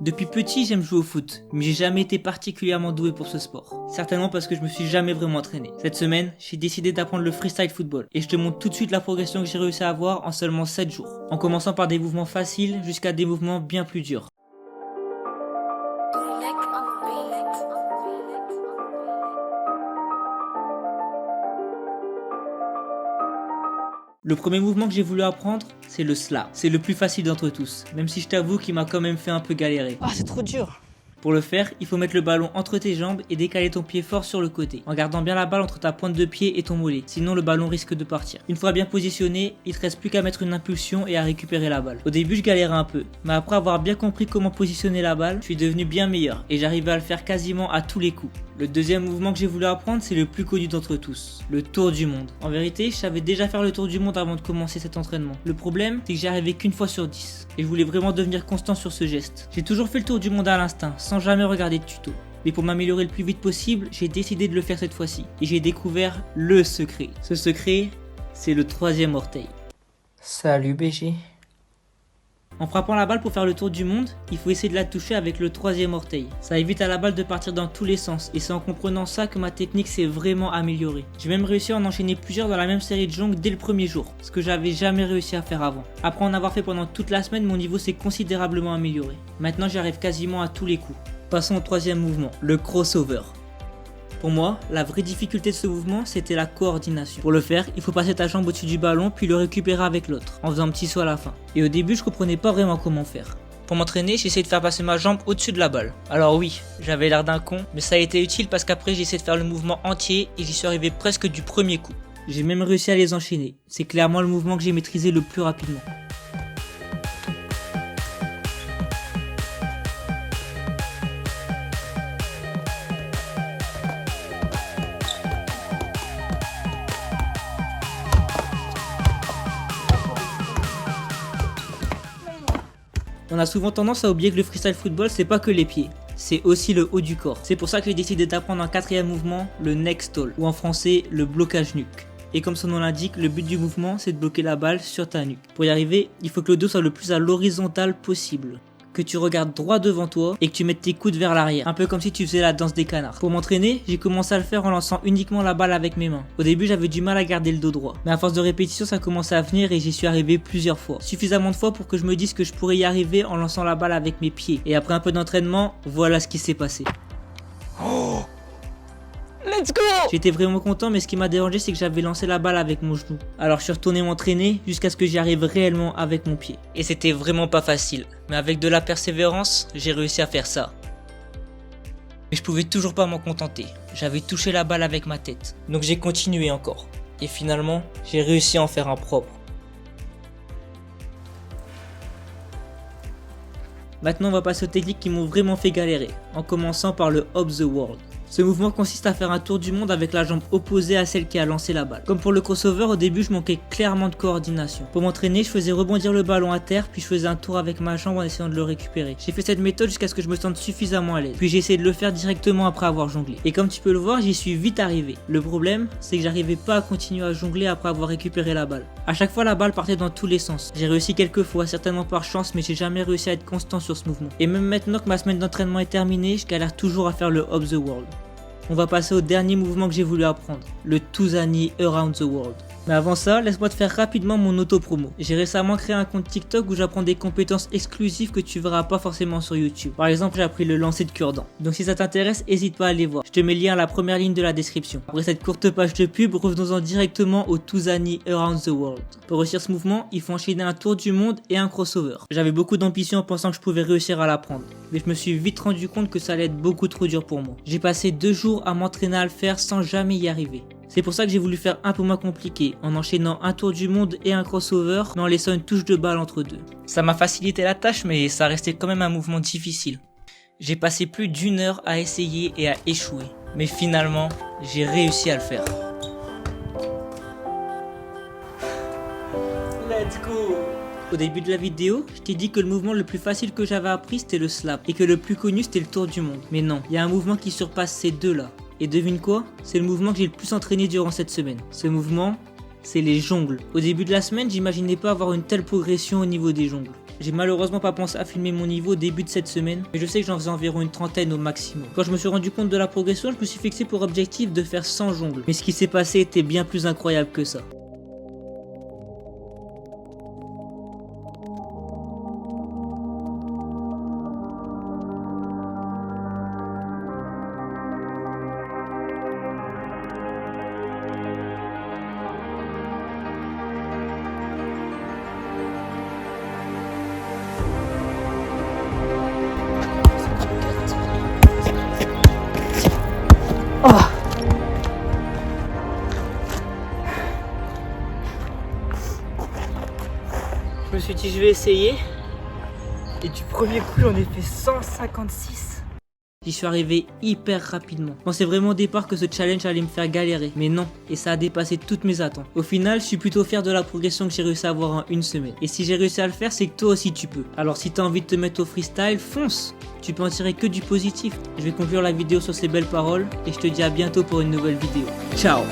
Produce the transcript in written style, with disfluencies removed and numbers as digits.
Depuis petit, j'aime jouer au foot, mais j'ai jamais été particulièrement doué pour ce sport. Certainement parce que je me suis jamais vraiment entraîné. Cette semaine, j'ai décidé d'apprendre le freestyle football, et je te montre tout de suite la progression que j'ai réussi à avoir en seulement 7 jours. En commençant par des mouvements faciles jusqu'à des mouvements bien plus durs. Le premier mouvement que j'ai voulu apprendre, c'est le slap. C'est le plus facile d'entre tous, même si je t'avoue qu'il m'a quand même fait un peu galérer. Ah, c'est trop dur. Pour le faire, il faut mettre le ballon entre tes jambes et décaler ton pied fort sur le côté, en gardant bien la balle entre ta pointe de pied et ton mollet, sinon le ballon risque de partir. Une fois bien positionné, il te reste plus qu'à mettre une impulsion et à récupérer la balle. Au début je galérais un peu, mais après avoir bien compris comment positionner la balle, je suis devenu bien meilleur et j'arrivais à le faire quasiment à tous les coups. Le deuxième mouvement que j'ai voulu apprendre, c'est le plus connu d'entre tous, le tour du monde. En vérité, je savais déjà faire le tour du monde avant de commencer cet entraînement. Le problème, c'est que j'y arrivais qu'une fois sur 10, et je voulais vraiment devenir constant sur ce geste. J'ai toujours fait le tour du monde à l'instinct, sans jamais regarder de tuto. Mais pour m'améliorer le plus vite possible, j'ai décidé de le faire cette fois-ci, et j'ai découvert le secret. Ce secret, c'est le troisième orteil. Salut BG. En frappant la balle pour faire le tour du monde, il faut essayer de la toucher avec le troisième orteil. Ça évite à la balle de partir dans tous les sens et c'est en comprenant ça que ma technique s'est vraiment améliorée. J'ai même réussi à en enchaîner plusieurs dans la même série de jongles dès le premier jour, ce que j'avais jamais réussi à faire avant. Après en avoir fait pendant toute la semaine, mon niveau s'est considérablement amélioré. Maintenant j'y arrive quasiment à tous les coups. Passons au troisième mouvement, le crossover. Pour moi, la vraie difficulté de ce mouvement, c'était la coordination. Pour le faire, il faut passer ta jambe au-dessus du ballon puis le récupérer avec l'autre, en faisant un petit saut à la fin. Et au début, je comprenais pas vraiment comment faire. Pour m'entraîner, j'ai essayé de faire passer ma jambe au-dessus de la balle. Alors oui, j'avais l'air d'un con, mais ça a été utile parce qu'après j'ai essayé de faire le mouvement entier et j'y suis arrivé presque du premier coup. J'ai même réussi à les enchaîner. C'est clairement le mouvement que j'ai maîtrisé le plus rapidement. On a souvent tendance à oublier que le freestyle football c'est pas que les pieds, c'est aussi le haut du corps. C'est pour ça que j'ai décidé d'apprendre un quatrième mouvement, le neck stall, ou en français le blocage nuque. Et comme son nom l'indique, le but du mouvement c'est de bloquer la balle sur ta nuque. Pour y arriver, il faut que le dos soit le plus à l'horizontale possible. Que tu regardes droit devant toi et que tu mettes tes coudes vers l'arrière, un peu comme si tu faisais la danse des canards. Pour m'entraîner, j'ai commencé à le faire en lançant uniquement la balle avec mes mains. Au début j'avais du mal à garder le dos droit, mais à force de répétition ça commençait à venir et j'y suis arrivé plusieurs fois. Suffisamment de fois pour que je me dise que je pourrais y arriver en lançant la balle avec mes pieds. Et après un peu d'entraînement, voilà ce qui s'est passé. Oh, let's go! J'étais vraiment content, mais ce qui m'a dérangé c'est que j'avais lancé la balle avec mon genou. Alors je suis retourné m'entraîner jusqu'à ce que j'y arrive réellement avec mon pied. Et c'était vraiment pas facile, mais avec de la persévérance, j'ai réussi à faire ça. Mais je pouvais toujours pas m'en contenter, j'avais touché la balle avec ma tête. Donc j'ai continué encore. Et finalement, j'ai réussi à en faire un propre. Maintenant on va passer aux techniques qui m'ont vraiment fait galérer, en commençant par le Hop the World. Ce mouvement consiste à faire un tour du monde avec la jambe opposée à celle qui a lancé la balle. Comme pour le crossover, au début je manquais clairement de coordination. Pour m'entraîner, je faisais rebondir le ballon à terre, puis je faisais un tour avec ma jambe en essayant de le récupérer. J'ai fait cette méthode jusqu'à ce que je me sente suffisamment à l'aise. Puis j'ai essayé de le faire directement après avoir jonglé. Et comme tu peux le voir, j'y suis vite arrivé. Le problème, c'est que j'arrivais pas à continuer à jongler après avoir récupéré la balle. À chaque fois, la balle partait dans tous les sens. J'ai réussi quelques fois, certainement par chance, mais j'ai jamais réussi à être constant sur ce mouvement. Et même maintenant que ma semaine d'entraînement est terminée, je galère toujours à faire le Hop the World. On va passer au dernier mouvement que j'ai voulu apprendre, le Tuzani Around the World. Mais avant ça, laisse-moi te faire rapidement mon auto-promo. J'ai récemment créé un compte TikTok où j'apprends des compétences exclusives que tu verras pas forcément sur YouTube. Par exemple, j'ai appris le lancer de cure-dent. Donc si ça t'intéresse, n'hésite pas à aller voir. Je te mets le lien à la première ligne de la description. Après cette courte page de pub, revenons-en directement au Tuzani Around the World. Pour réussir ce mouvement, il faut enchaîner un tour du monde et un crossover. J'avais beaucoup d'ambition en pensant que je pouvais réussir à l'apprendre. Mais je me suis vite rendu compte que ça allait être beaucoup trop dur pour moi. J'ai passé 2 jours à m'entraîner à le faire sans jamais y arriver. C'est pour ça que j'ai voulu faire un peu moins compliqué, en enchaînant un tour du monde et un crossover, mais en laissant une touche de balle entre deux. Ça m'a facilité la tâche, mais ça restait quand même un mouvement difficile. J'ai passé plus d'1 heure à essayer et à échouer. Mais finalement, j'ai réussi à le faire. Let's go! Au début de la vidéo, je t'ai dit que le mouvement le plus facile que j'avais appris c'était le slap, et que le plus connu c'était le tour du monde. Mais non, il y a un mouvement qui surpasse ces deux-là. Et devine quoi? C'est le mouvement que j'ai le plus entraîné durant cette semaine. Ce mouvement, c'est les jongles. Au début de la semaine, j'imaginais pas avoir une telle progression au niveau des jongles. J'ai malheureusement pas pensé à filmer mon niveau au début de cette semaine, mais je sais que j'en faisais environ une trentaine au maximum. Quand je me suis rendu compte de la progression, je me suis fixé pour objectif de faire 100 jongles. Mais ce qui s'est passé était bien plus incroyable que ça. Je me suis dit je vais essayer. Et du premier coup j'en ai fait 156. J'y suis arrivé hyper rapidement. Je pensais vraiment au départ que ce challenge allait me faire galérer. Mais non, et ça a dépassé toutes mes attentes. Au final, je suis plutôt fier de la progression que j'ai réussi à avoir en une semaine. Et si j'ai réussi à le faire, c'est que toi aussi tu peux. Alors si t'as envie de te mettre au freestyle, fonce. Tu peux en tirer que du positif. Je vais conclure la vidéo sur ces belles paroles. Et je te dis à bientôt pour une nouvelle vidéo. Ciao.